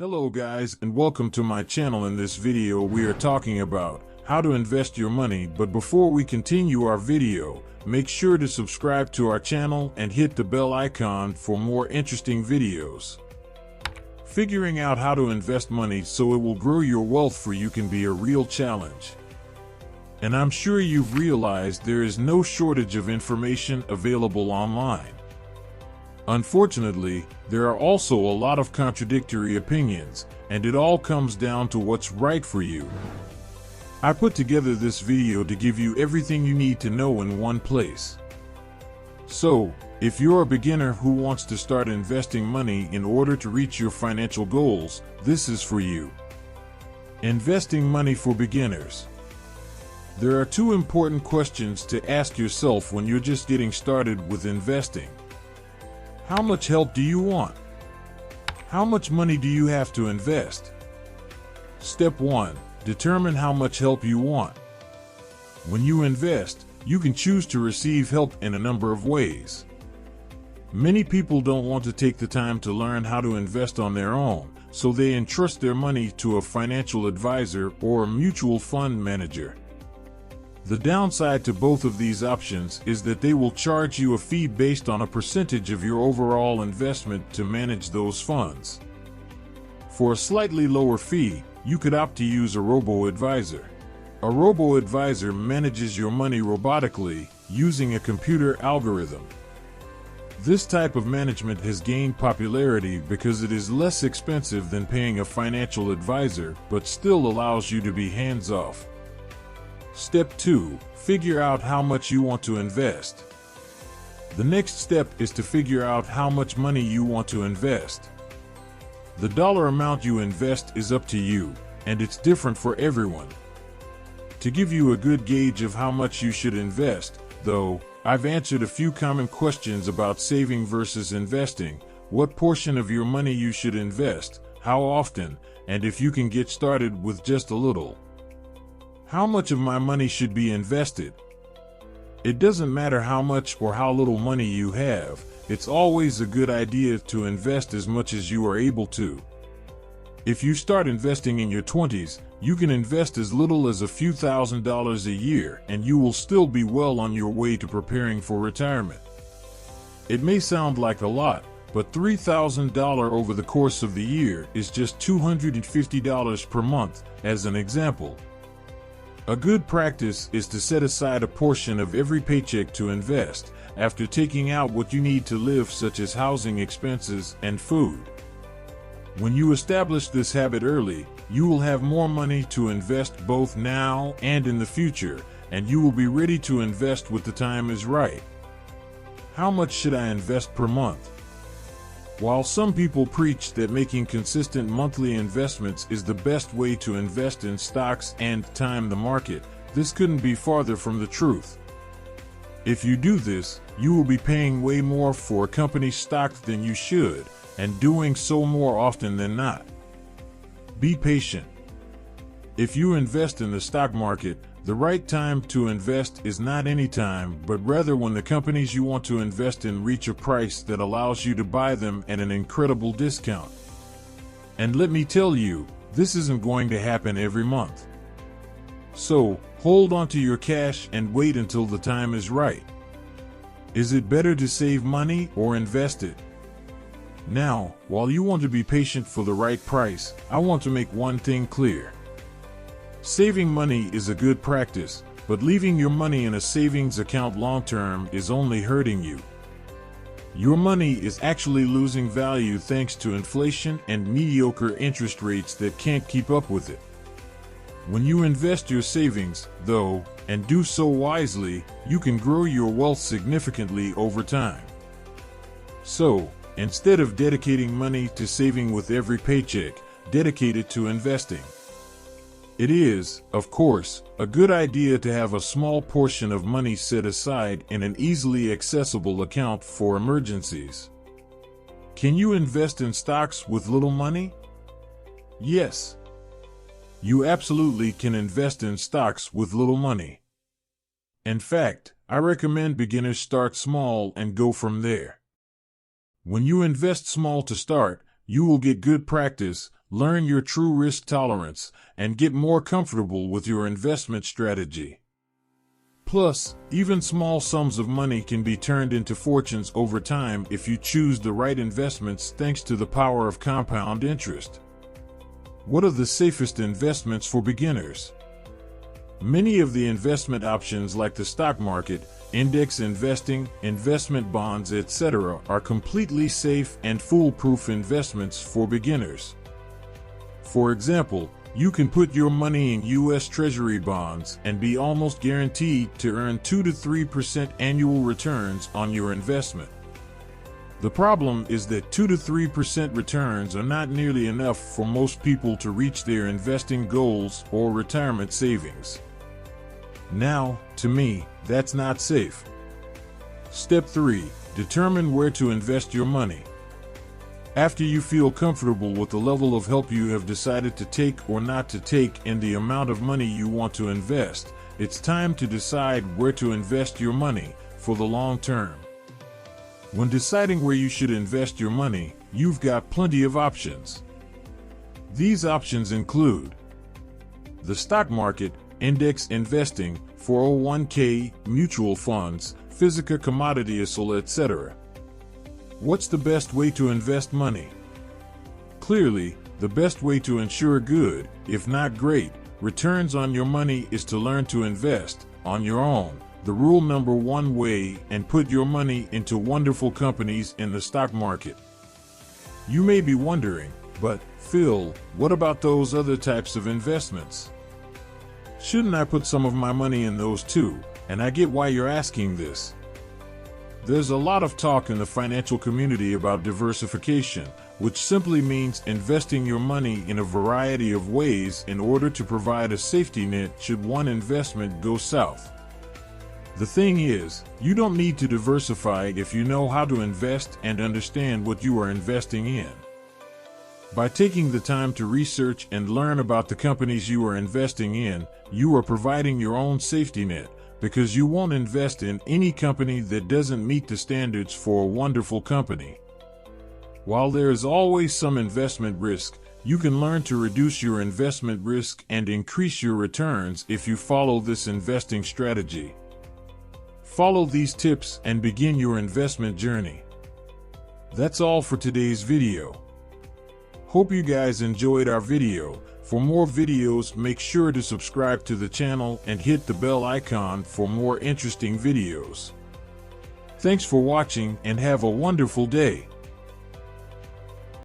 Hello guys, and welcome to my channel. In this video we are talking about how to invest your money, but before we continue our video, make sure to subscribe to our channel and hit the bell icon for more interesting videos. Figuring out how to invest money so it will grow your wealth for you can be a real challenge. And I'm sure you've realized there is no shortage of information available online. Unfortunately, there are also a lot of contradictory opinions, and it all comes down to what's right for you. I put together this video to give you everything you need to know in one place. So, if you're a beginner who wants to start investing money in order to reach your financial goals, this is for you. Investing money for beginners. There are two important questions to ask yourself when you're just getting started with investing. How much help do you want? How much money do you have to invest? Step 1. Determine how much help you want. When you invest, you can choose to receive help in a number of ways. Many people don't want to take the time to learn how to invest on their own, so they entrust their money to a financial advisor or a mutual fund manager. The downside to both of these options is that they will charge you a fee based on a percentage of your overall investment to manage those funds. For a slightly lower fee, you could opt to use a robo-advisor. A robo-advisor manages your money robotically using a computer algorithm. This type of management has gained popularity because it is less expensive than paying a financial advisor, but still allows you to be hands-off. Step 2. Figure out how much you want to invest. The next step is to figure out how much money you want to invest. The dollar amount you invest is up to you, and it's different for everyone. To give you a good gauge of how much you should invest, though, I've answered a few common questions about saving versus investing: what portion of your money you should invest, how often, and if you can get started with just a little. How much of my money should be invested? It doesn't matter how much or how little money you have, it's always a good idea to invest as much as you are able to. If you start investing in your 20s, you can invest as little as a few $1,000s a year and you will still be well on your way to preparing for retirement. It may sound like a lot, but $3,000 over the course of the year is just $250 per month, as an example. A good practice is to set aside a portion of every paycheck to invest, after taking out what you need to live, such as housing expenses and food. When you establish this habit early, you will have more money to invest both now and in the future, and you will be ready to invest when the time is right. How much should I invest per month? While some people preach that making consistent monthly investments is the best way to invest in stocks and time the market, this couldn't be farther from the truth. If you do this, you will be paying way more for a company's stock than you should, and doing so more often than not. Be patient. If you invest in the stock market, the right time to invest is not any time, but rather when the companies you want to invest in reach a price that allows you to buy them at an incredible discount. And let me tell you, this isn't going to happen every month. So, hold on to your cash and wait until the time is right. Is it better to save money or invest it? Now, while you want to be patient for the right price, I want to make one thing clear. Saving money is a good practice, but leaving your money in a savings account long-term is only hurting you. Your money is actually losing value thanks to inflation and mediocre interest rates that can't keep up with it. When you invest your savings, though, and do so wisely, you can grow your wealth significantly over time. So, instead of dedicating money to saving with every paycheck, dedicate it to investing. It is, of course, a good idea to have a small portion of money set aside in an easily accessible account for emergencies. Can you invest in stocks with little money? Yes. You absolutely can invest in stocks with little money. In fact, I recommend beginners start small and go from there. When you invest small to start, you will get good practice, learn your true risk tolerance, and get more comfortable with your investment strategy. Plus, even small sums of money can be turned into fortunes over time if you choose the right investments thanks to the power of compound interest. What are the safest investments for beginners? Many of the investment options like the stock market, index investing, investment bonds, etc. are completely safe and foolproof investments for beginners. For example, you can put your money in U.S. Treasury bonds and be almost guaranteed to earn 2 to 3% annual returns on your investment. The problem is that 2 to 3% returns are not nearly enough for most people to reach their investing goals or retirement savings. Now, to me, that's not safe. Step 3. Determine where to invest your money. After you feel comfortable with the level of help you have decided to take or not to take and the amount of money you want to invest, it's time to decide where to invest your money for the long term. When deciding where you should invest your money, you've got plenty of options. These options include the stock market, index investing, 401k, mutual funds, physical commodities, etc. What's the best way to invest money? Clearly, the best way to ensure good, if not great, returns on your money is to learn to invest on your own, the rule number 1 way, and put your money into wonderful companies in the stock market. You may be wondering, but Phil, what about those other types of investments? Shouldn't I put some of my money in those too? And I get why you're asking this. There's a lot of talk in the financial community about diversification, which simply means investing your money in a variety of ways in order to provide a safety net should one investment go south. The thing is, you don't need to diversify if you know how to invest and understand what you are investing in. By taking the time to research and learn about the companies you are investing in, you are providing your own safety net, because you won't invest in any company that doesn't meet the standards for a wonderful company. While there is always some investment risk, you can learn to reduce your investment risk and increase your returns if you follow this investing strategy. Follow these tips and begin your investment journey. That's all for today's video. Hope you guys enjoyed our video. For more videos, make sure to subscribe to the channel and hit the bell icon for more interesting videos. Thanks for watching and have a wonderful day.